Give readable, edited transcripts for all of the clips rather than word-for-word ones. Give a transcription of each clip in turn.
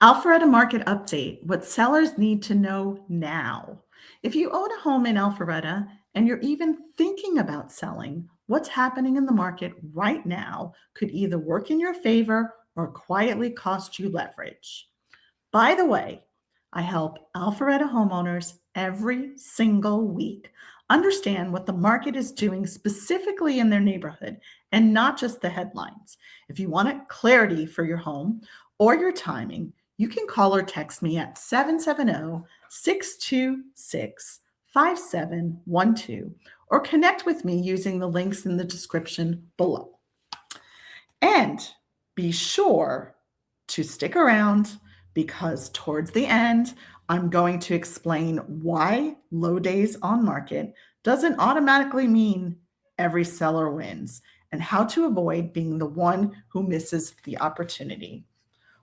Alpharetta Market Update, what sellers need to know now. If you own a home in Alpharetta and you're even thinking about selling, what's happening in the market right now could either work in your favor or quietly cost you leverage. By the way, I help Alpharetta homeowners every single week understand what the market is doing specifically in their neighborhood and not just the headlines. If you want clarity for your home or your timing, you can call or text me at 770-626-5712 or connect with me using the links in the description below. And be sure to stick around because towards the end, I'm going to explain why low days on market doesn't automatically mean every seller wins and how to avoid being the one who misses the opportunity.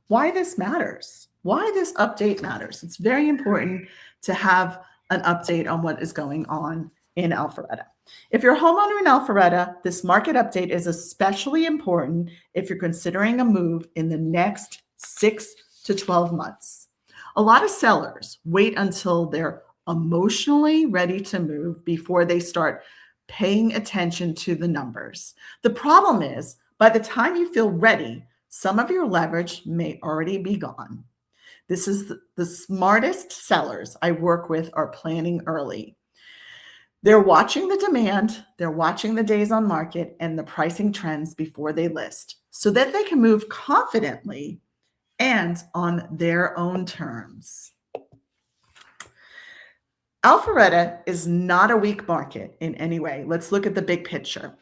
Why this matters, why this update matters. It's very important to have an update on what is going on in Alpharetta. If you're a homeowner in Alpharetta, this market update is especially important if you're considering a move in the next 6 to 12 months. A lot of sellers wait until they're emotionally ready to move before they start paying attention to the numbers. The problem is, by the time you feel ready, some of your leverage may already be gone. This is the smartest sellers I work with are planning early. They're watching the demand, they're watching the days on market and the pricing trends before they list so that they can move confidently and on their own terms. Alpharetta is not a weak market in any way. Let's look at the big picture.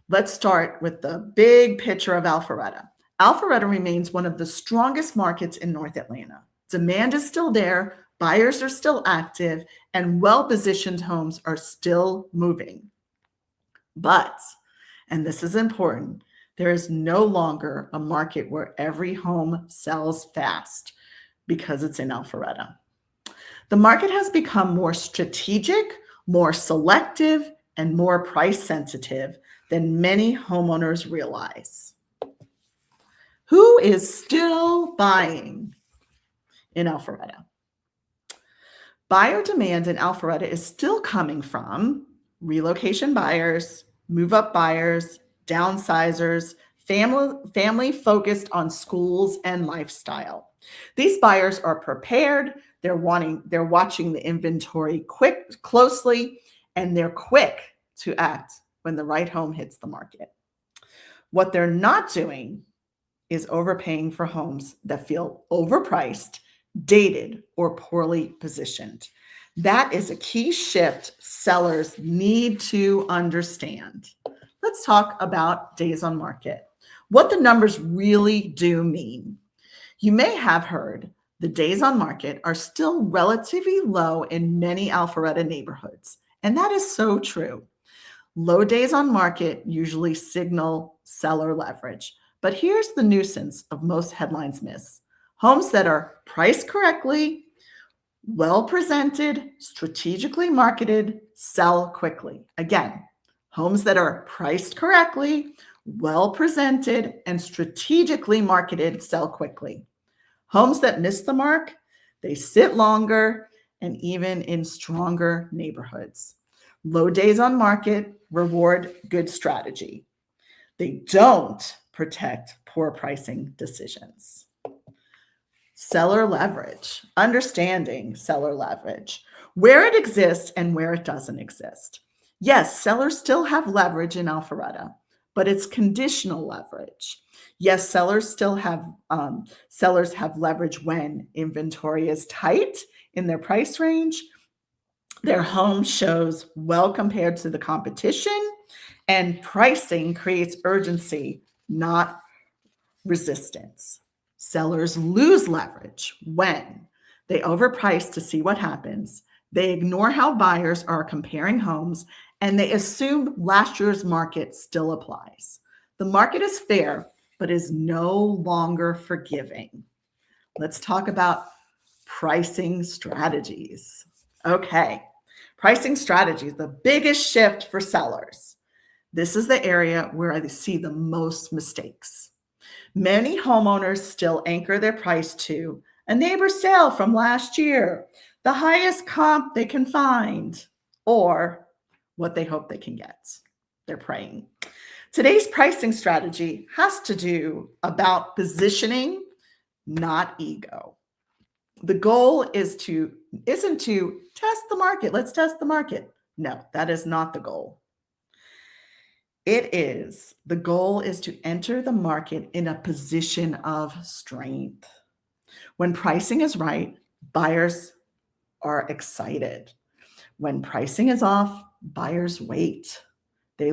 Let's start with the big picture of Alpharetta. Alpharetta remains one of the strongest markets in North Atlanta. Demand is still there, buyers are still active, and well-positioned homes are still moving. But, and this is important, there is no longer a market where every home sells fast because it's in Alpharetta. The market has become more strategic, more selective, and more price sensitive than many homeowners realize. Who is still buying in Alpharetta? Buyer demand in Alpharetta is still coming from relocation buyers, move-up buyers, downsizers, family focused on schools and lifestyle. These buyers are prepared, they're watching the inventory closely, and they're quick to act when the right home hits the market. What they're not doing is overpaying for homes that feel overpriced, dated, or poorly positioned. That is a key shift sellers need to understand. Let's talk about days on market. What the numbers really do mean. You may have heard the days on market are still relatively low in many Alpharetta neighborhoods, and that is so true. Low days on market usually signal seller leverage. But here's the nuisance of most headlines miss. Homes that are priced correctly, well presented, strategically marketed, sell quickly. Again, homes that are priced correctly, well presented, and strategically marketed sell quickly. Homes that miss the mark, they sit longer and even in stronger neighborhoods. Low days on market reward good strategy. They don't protect poor pricing decisions. Seller leverage, understanding seller leverage, where it exists and where it doesn't exist. Yes, sellers still have leverage in Alpharetta, but it's conditional leverage. Yes, sellers have leverage when inventory is tight in their price range, their home shows well compared to the competition, and pricing creates urgency, not resistance. Sellers lose leverage when they overprice to see what happens, they ignore how buyers are comparing homes, and they assume last year's market still applies. The market is fair, but is no longer forgiving. Let's talk about pricing strategies. Okay, pricing strategies, the biggest shift for sellers. This is the area where I see the most mistakes. Many homeowners still anchor their price to a neighbor sale from last year, the highest comp they can find, or what they hope they can get. They're praying. Today's pricing strategy has to do about positioning, not ego. The goal isn't to test the market. Let's test the market. No, that is not the goal. The goal is to enter the market in a position of strength. When pricing is right, buyers are excited. When pricing is off, buyers wait. The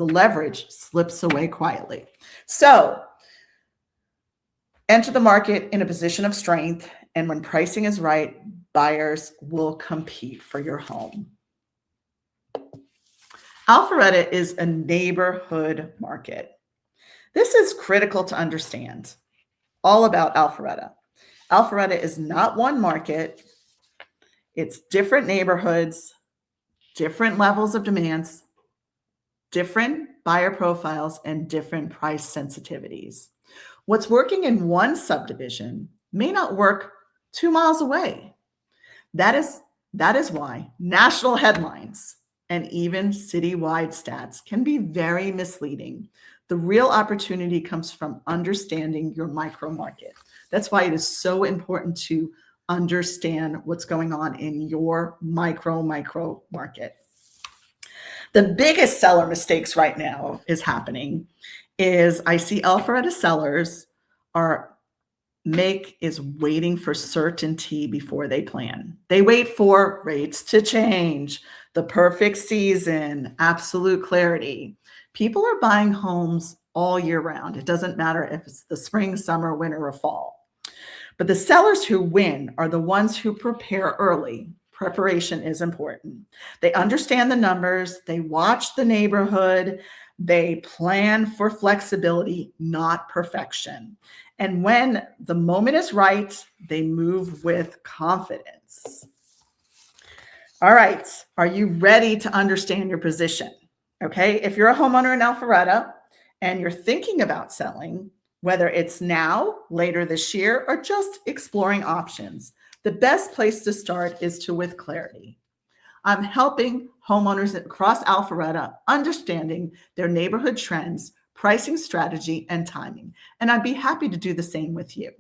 leverage slips away quietly. So enter the market in a position of strength, and when pricing is right, buyers will compete for your home. Alpharetta is a neighborhood market. This is critical to understand. All about Alpharetta. Alpharetta is not one market. It's different neighborhoods, different levels of demands, different buyer profiles, and different price sensitivities. What's working in one subdivision may not work 2 miles away. That is why national headlines and even citywide stats can be very misleading. The real opportunity comes from understanding your micro market. That's why it is so important to understand what's going on in your micro market. The biggest seller mistakes right now is I see Alpharetta sellers is waiting for certainty before they plan. They wait for rates to change, the perfect season, absolute clarity. People are buying homes all year round. It doesn't matter if it's the spring, summer, winter, or fall. But the sellers who win are the ones who prepare early. Preparation is important. They understand the numbers, they watch the neighborhood, they plan for flexibility, not perfection. And when the moment is right, they move with confidence. All right, are you ready to understand your position? Okay, if you're a homeowner in Alpharetta and you're thinking about selling, whether it's now, later this year, or just exploring options, the best place to start is with clarity. I'm helping homeowners across Alpharetta understanding their neighborhood trends, pricing strategy, and timing. And I'd be happy to do the same with you.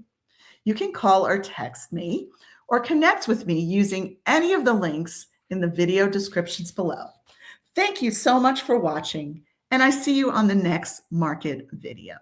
You can call or text me or connect with me using any of the links in the video descriptions below. Thank you so much for watching, and I see you on the next market video.